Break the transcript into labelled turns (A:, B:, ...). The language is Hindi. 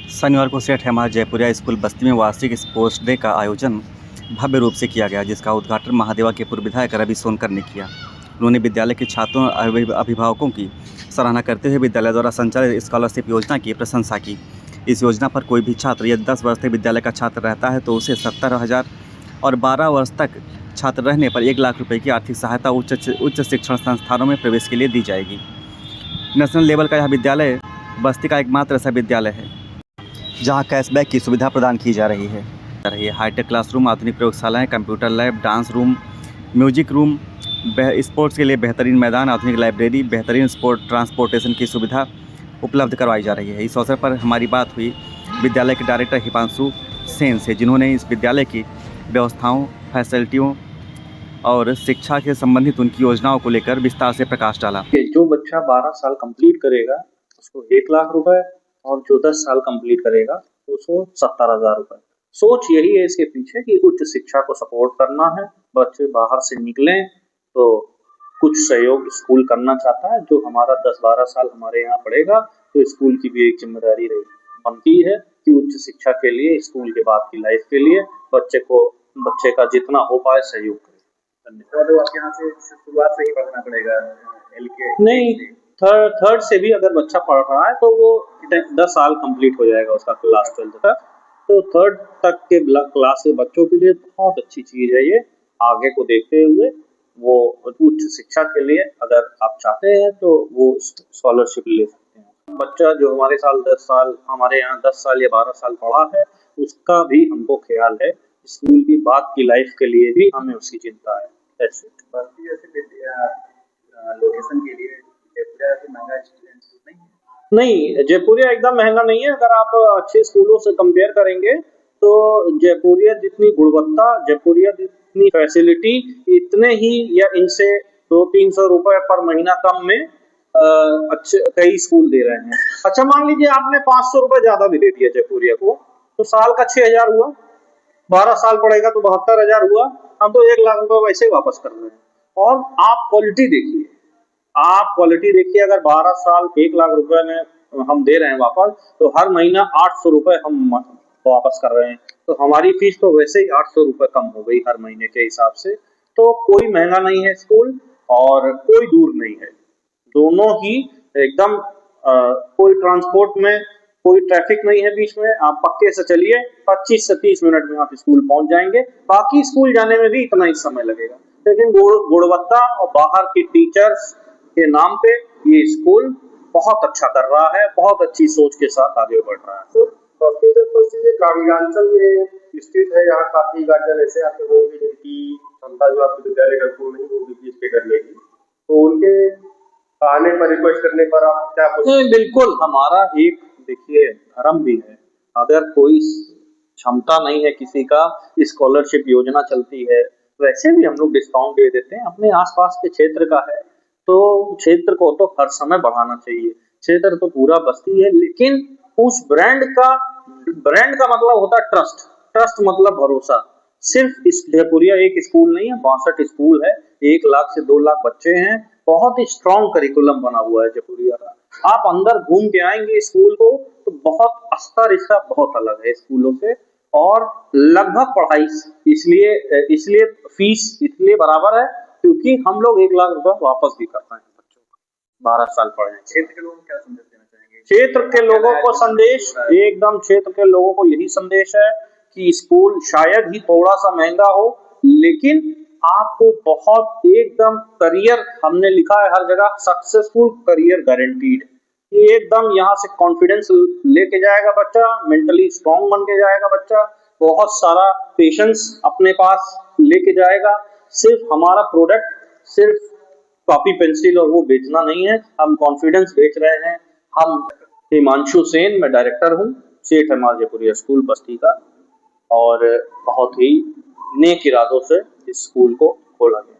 A: शनिवार को सेठ हमारा जयपुरिया स्कूल बस्ती में वार्षिक स्पोर्ट्स डे का आयोजन भव्य रूप से किया गया, जिसका उद्घाटन महादेवा के पूर्व विधायक रवि सोनकर ने किया। उन्होंने विद्यालय के छात्रों और अभिभावकों की सराहना करते हुए विद्यालय द्वारा संचालित स्कॉलरशिप योजना की प्रशंसा की। इस योजना पर कोई भी छात्र यदि 10 वर्ष तक विद्यालय का छात्र रहता है तो उसे 70,000 और 12 वर्ष तक छात्र रहने पर 1 लाख रुपये की आर्थिक सहायता उच्च शिक्षण संस्थानों में प्रवेश के लिए दी जाएगी। नेशनल लेवल का यह विद्यालय बस्ती का एकमात्र ऐसा विद्यालय है जहां कैशबैक की सुविधा प्रदान की जा रही है। हाईटेक क्लासरूम, आधुनिक प्रयोगशालाएं, computer lab, dance room, music room, sports के लिए बेहतरीन मैदान, आधुनिक लाइब्रेरी, बेहतरीन स्पोर्ट ट्रांसपोर्टेशन की सुविधा उपलब्ध करवाई जा रही है। इस अवसर पर हमारी बात हुई विद्यालय के डायरेक्टर हिमांशु सेन से, जिन्होंने इस विद्यालय की व्यवस्थाओं, फैसिलिटियों और शिक्षा से संबंधित उनकी योजनाओं को लेकर विस्तार से प्रकाश डाला।
B: जो बच्चा 12 साल कंप्लीट करेगा उसको 1 लाख रुपए और जो 10 साल कंप्लीट करेगा उसको 70,000 रुपए। सोच यही है इसके पीछे कि उच्च शिक्षा को सपोर्ट करना है। बच्चे बाहर से निकलें तो कुछ सहयोग स्कूल करना चाहता है। जो हमारा 10-12 साल हमारे यहाँ पढ़ेगा तो स्कूल की भी एक जिम्मेदारी बनती है कि उच्च शिक्षा के लिए, स्कूल के बाद की लाइफ के लिए बच्चे का जितना हो पाए सहयोग करें।
C: तो आपके यहाँ से शुरुआत से ही पढ़ना पड़ेगा?
B: नहीं, थर्ड से भी अगर बच्चा पढ़ रहा है तो वो 10 साल कंप्लीट हो जाएगा उसका क्लास 12 तक। तो थर्ड तक के क्लास के बच्चों के लिए बहुत अच्छी चीज है ये। आगे को देखते हुए वो उच्च शिक्षा के लिए अगर आप चाहते हैं तो वो स्कॉलरशिप ले सकते हैं। बच्चा जो हमारे यहाँ 10 साल या 12 साल पढ़ा है उसका भी हमको ख्याल है। स्कूल की बाद की लाइफ के लिए भी हमें उसकी चिंता है।
C: लोकेशन के लिए महंगा
B: नहीं, जयपुरिया एकदम महंगा नहीं है। अगर आप अच्छे स्कूलों से कंपेयर करेंगे तो जयपुरिया जितनी गुणवत्ता, जयपुरिया जितनी फैसिलिटी, इतने ही या इनसे 200-300 रुपए पर महीना कम में अच्छे कई स्कूल दे रहे हैं। अच्छा, मान लीजिए आपने 500 रुपए ज्यादा भी दे दिया जयपुरिया को तो साल का 6,000 हुआ। 12 साल पड़ेगा तो 72,000 हुआ। हम तो 1 लाख रुपए वैसे ही वापस कर रहे हैं। और आप क्वालिटी देखिए, अगर 12 साल 1 लाख रुपए में हम दे रहे हैं वापस, तो हर महीना 800 रुपए हम वापस कर रहे हैं। तो हमारी फीस तो वैसे ही 800 रुपए कम हो गई हर महीने के हिसाब से। तो कोई महंगा नहीं है स्कूल और कोई दूर नहीं है। दोनों ही एकदम कोई ट्रांसपोर्ट में कोई ट्रैफिक नहीं है बीच में। आप पक्के से चलिए, 25 से 30 मिनट में आप स्कूल पहुंच जाएंगे। बाकी स्कूल जाने में भी इतना ही समय लगेगा, लेकिन गुणवत्ता और बाहर की टीचर्स के नाम पे ये स्कूल बहुत अच्छा कर रहा है, बहुत अच्छी सोच के साथ आगे बढ़ रहा है।
C: ग्रामीणांचल में स्थित है, यहाँ काफी गार्जियन ऐसे आते होंगे जिनकी क्षमता जो आपके विद्यालय का स्कूल नहीं होगी फीस पे करने की, तो उनके आने पर, रिक्वेस्ट करने पर आप क्या बोलेंगे?
B: बिल्कुल, हमारा एक देखिए धर्म भी है। अगर कोई क्षमता नहीं है किसी का, स्कॉलरशिप योजना चलती है, वैसे भी हम लोग डिस्काउंट दे देते हैं। अपने आसपास के क्षेत्र का है तो क्षेत्र को तो हर समय बढ़ाना चाहिए। क्षेत्र तो पूरा बस्ती है, लेकिन उस ब्रांड का मतलब होता है ट्रस्ट मतलब भरोसा। सिर्फ जयपुरिया एक स्कूल नहीं है, 62 स्कूल है, 1 लाख से 2 लाख बच्चे हैं। बहुत ही स्ट्रॉन्ग करिकुलम बना हुआ है जयपुरिया का। आप अंदर घूम के आएंगे स्कूल को तो बहुत स्तर इसका बहुत अलग है स्कूलों से। और लगभग पढ़ाई इसलिए फीस इसलिए बराबर है क्योंकि हम लोग 1 लाख रुपए वापस भी करते हैं बच्चों को 12 साल पढ़े।
C: क्षेत्र के लोगों को क्या संदेश देना चाहेंगे?
B: क्षेत्र के लोगों को संदेश एकदम क्षेत्र के लोगों को यही संदेश है कि स्कूल शायद ही थोड़ा सा महंगा हो, लेकिन आपको बहुत एकदम करियर, हमने लिखा है हर जगह, सक्सेसफुल करियर गारंटीड। एकदम यहाँ से कॉन्फिडेंस लेके जाएगा बच्चा, मेंटली स्ट्रॉन्ग बन के जाएगा बच्चा, बहुत सारा पेशेंस अपने पास लेके जाएगा। सिर्फ हमारा प्रोडक्ट सिर्फ कॉपी पेंसिल और वो बेचना नहीं है, हम कॉन्फिडेंस बेच रहे हैं। हम हिमांशु सेन, मैं डायरेक्टर हूँ सेठ हमारा जयपुरिया स्कूल बस्ती का, और बहुत ही नेक इरादों से इस स्कूल को खोला गया।